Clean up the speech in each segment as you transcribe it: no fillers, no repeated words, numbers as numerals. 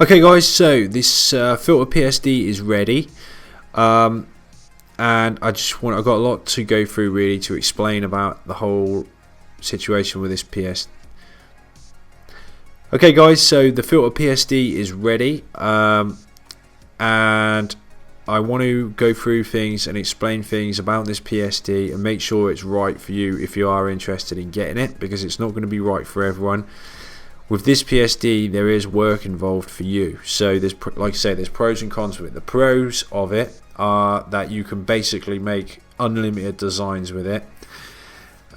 Okay guys, so this Filter PSD is ready, and I've got a lot to go through really to explain about the whole situation with this PS. Okay guys, so the Filter PSD is ready, and I want to go through things and explain things about this PSD and make sure it's right for you if you are interested in getting it, because it's not going to be right for everyone. With this PSD, there is work involved for you. So there's, like I say, there's pros and cons with it. The pros of it are that you can basically make unlimited designs with it,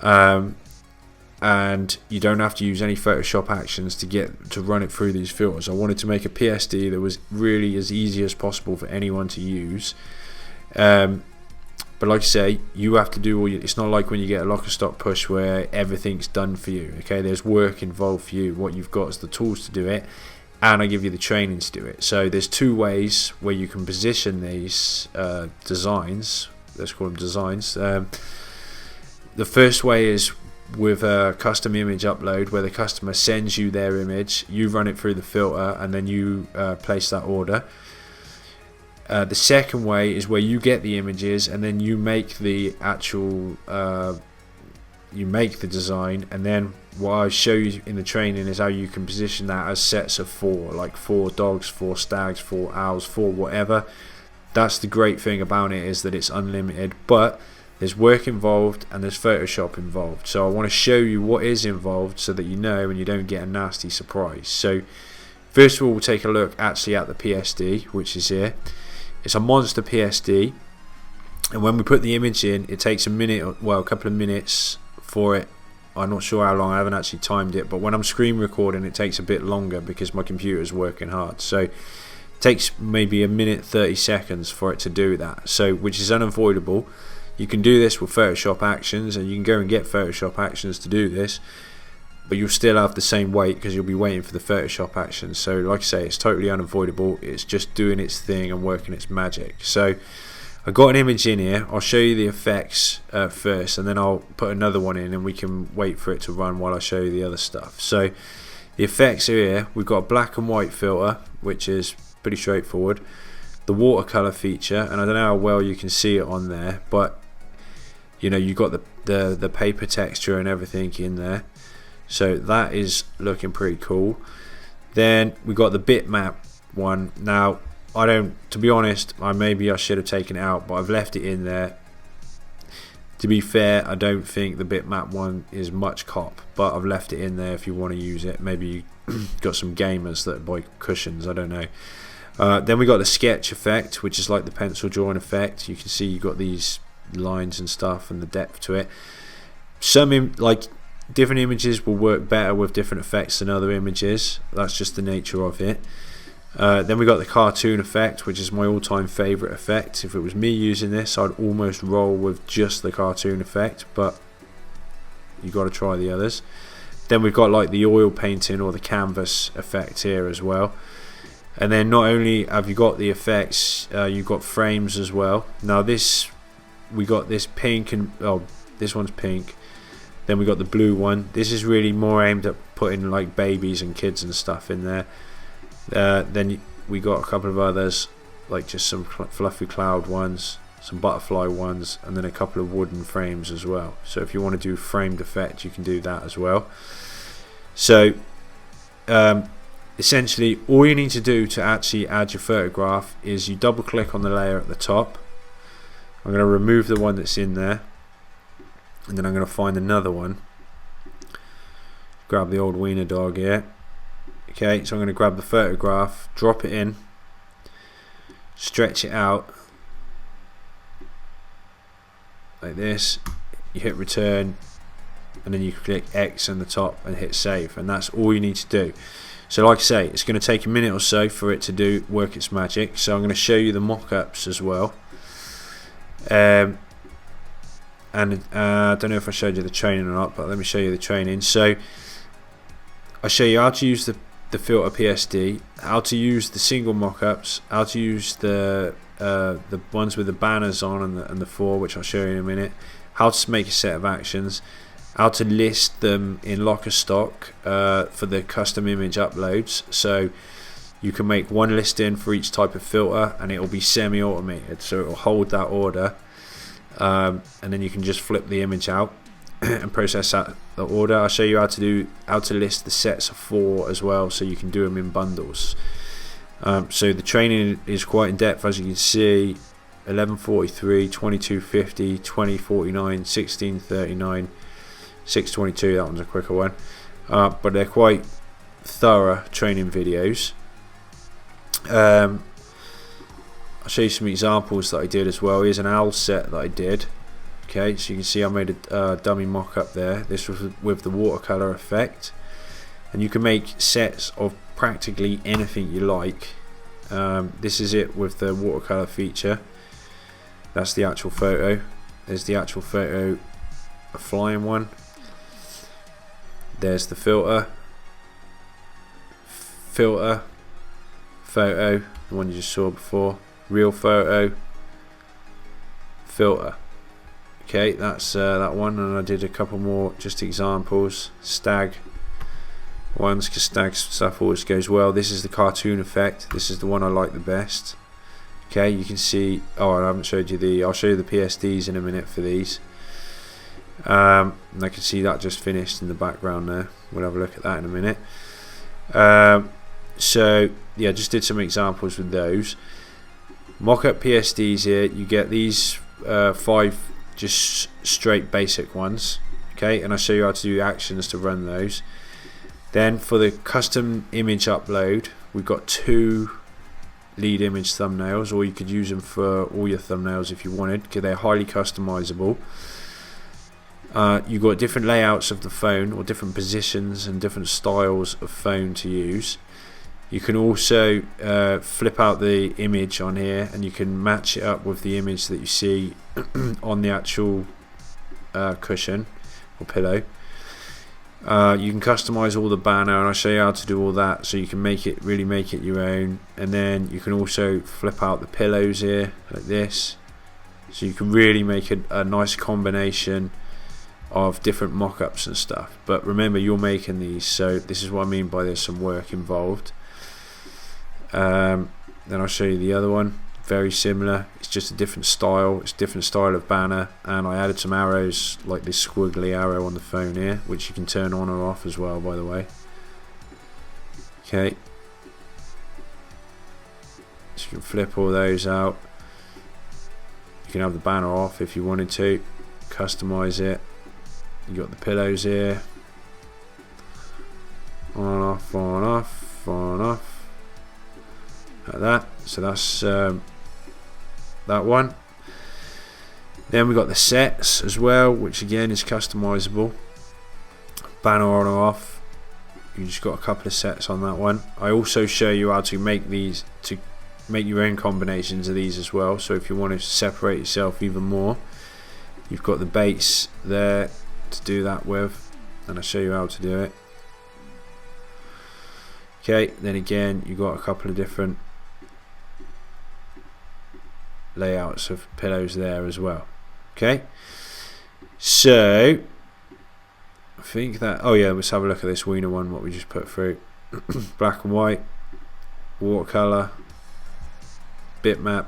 and you don't have to use any Photoshop actions to run it through these filters. I wanted to make a PSD that was really as easy as possible for anyone to use. But like I say, you have to do all it's not like when you get a locker stock push where everything's done for you. Okay, there's work involved for you. What you've got is the tools to do it, and I give you the training to do it. So there's two ways where you can position these designs. Let's call them designs. The first way is with a custom image upload, where the customer sends you their image, you run it through the filter, and then you place that order. The second way is where you get the images and then you make the actual you make the design, and then what I show you in the training is how you can position that as sets of 4, like 4 dogs, 4 stags, 4 owls, 4 whatever. That's the great thing about it, is that it's unlimited, but there's work involved and there's Photoshop involved. So I want to show you what is involved so that you know and you don't get a nasty surprise. So first of all, we'll take a look actually at the PSD, which is here. It's a monster PSD, and when we put the image in, it takes a minute, well, a couple of minutes for it. I'm not sure how long, I haven't actually timed it, but when I'm screen recording it takes a bit longer because my computer's working hard. So it takes maybe a minute 30 seconds for it to do that, so which is unavoidable. You can do this with Photoshop actions, and you can go and get Photoshop actions to do this, but you'll still have the same wait because you'll be waiting for the Photoshop action. So like I say, it's totally unavoidable. It's just doing its thing and working its magic. So I've got an image in here. I'll show you the effects first, and then I'll put another one in and we can wait for it to run while I show you the other stuff. So the effects are here. We've got a black and white filter, which is pretty straightforward. The watercolor feature, and I don't know how well you can see it on there, but you know, you've got the paper texture and everything in there. So that is looking pretty cool. Then we got the bitmap one. Now to be honest, maybe I should have taken it out, but I've left it in there. To be fair, I don't think the bitmap one is much cop, but I've left it in there if you want to use it. Maybe you got some gamers that buy cushions, I don't know. Then we got the sketch effect, which is like the pencil drawing effect. You can see you got these lines and stuff and the depth to it. Different images will work better with different effects than other images. That's just the nature of it. Then we got the cartoon effect, which is my all-time favorite effect. If it was me using this, I'd almost roll with just the cartoon effect, but you got to try the others. Then we've got like the oil painting or the canvas effect here as well. And then not only have you got the effects, you've got frames as well. Now we got this pink, and this one's pink. Then we got the blue one. This is really more aimed at putting like babies and kids and stuff in there. Then we got a couple of others, like just some fluffy cloud ones, some butterfly ones, and then a couple of wooden frames as well. So if you want to do framed effect, you can do that as well. So essentially all you need to do to actually add your photograph is you double click on the layer at the top. I'm going to remove the one that's in there, and then I'm going to find another one. Grab the old wiener dog here. Okay, so I'm going to grab the photograph, drop it in, stretch it out like this. You hit return, and then you click X on the top and hit save, and that's all you need to do. So like I say, it's going to take a minute or so for it to work its magic. So I'm going to show you the mock-ups as well. And I don't know if I showed you the training or not, but let me show you the training. So I show you how to use the Filter PSD, how to use the single mock-ups, how to use the ones with the banners on and the 4, which I'll show you in a minute, how to make a set of actions, how to list them in locker stock for the custom image uploads. So you can make one listing for each type of filter, and it will be semi-automated, so it will hold that order, and then you can just flip the image out and process that the order. I'll show you how to list the sets of 4 as well, so you can do them in bundles. So the training is quite in depth, as you can see. 1143, 2250, 2049, 1639, 622. That one's a quicker one, but they're quite thorough training videos. I'll show you some examples that I did as well. Here's an owl set that I did. Okay, so you can see I made a dummy mock-up there. This was with the watercolor effect, and you can make sets of practically anything you like. This is it with the watercolor feature. That's the actual photo. There's the actual photo, a flying one. There's the filter, photo, the one you just saw before, real photo, filter. Okay, that's that one, and I did a couple more just examples, stag ones, because stag stuff always goes well. This is the cartoon effect. This is the one I like the best. Okay, you can see, I haven't showed you I'll show you the PSDs in a minute for these. And I can see that just finished in the background there. We'll have a look at that in a minute. So yeah, just did some examples with those. Mock-up PSDs here, you get these 5 just straight basic ones. Okay, and I'll show you how to do actions to run those. Then for the custom image upload, we've got 2 lead image thumbnails, or you could use them for all your thumbnails if you wanted, because they're highly customizable. You've got different layouts of the phone, or different positions and different styles of phone to use. You can also flip out the image on here, and you can match it up with the image that you see on the actual cushion or pillow. You can customize all the banner, and I'll show you how to do all that, so you can really make it your own. And then you can also flip out the pillows here like this, so you can really make a nice combination of different mock-ups and stuff. But remember, you're making these, so this is what I mean by there's some work involved. Then I'll show you the other one, very similar. It's just a different style. It's a different style of banner, and I added some arrows like this squiggly arrow on the phone here, which you can turn on or off as well, by the way. Okay, so you can flip all those out. You can have the banner off if you wanted to, customize it. You got the pillows here, on, off, on, off, on, off, like that. So that's that one. Then we got the sets as well, which again is customizable. Banner on or off. You just got a couple of sets on that one. I also show you how to make these, to make your own combinations of these as well. So if you want to separate yourself even more, you've got the base there to do that with, and I'll show you how to do it. Okay, then again you got a couple of different layouts of pillows there as well. Okay, so I think that, oh yeah, let's have a look at this Wiener one, what we just put through. Black and white, watercolor, bitmap,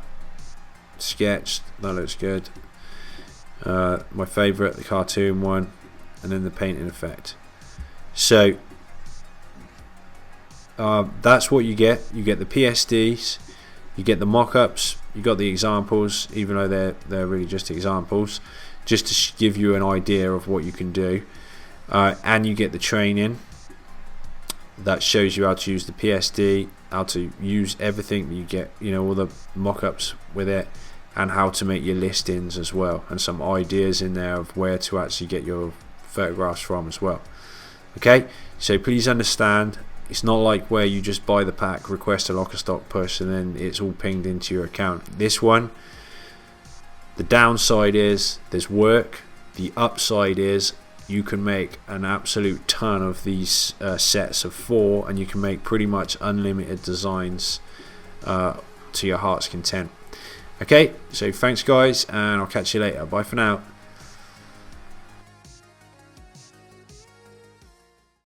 sketched, that looks good. My favourite, the cartoon one, and then the painting effect. So that's what you get. You get the PSDs, you get the mock-ups, you got the examples, even though they're really just examples, just to give you an idea of what you can do, and you get the training that shows you how to use the PSD, how to use everything that you get, you know, all the mock-ups with it, and how to make your listings as well, and some ideas in there of where to actually get your photographs from as well. Okay, so please understand, it's not like where you just buy the pack, request a lock and stock push, and then it's all pinged into your account. This one, the downside is there's work. The upside is you can make an absolute ton of these sets of 4, and you can make pretty much unlimited designs to your heart's content. Okay, so thanks guys, and I'll catch you later. Bye for now.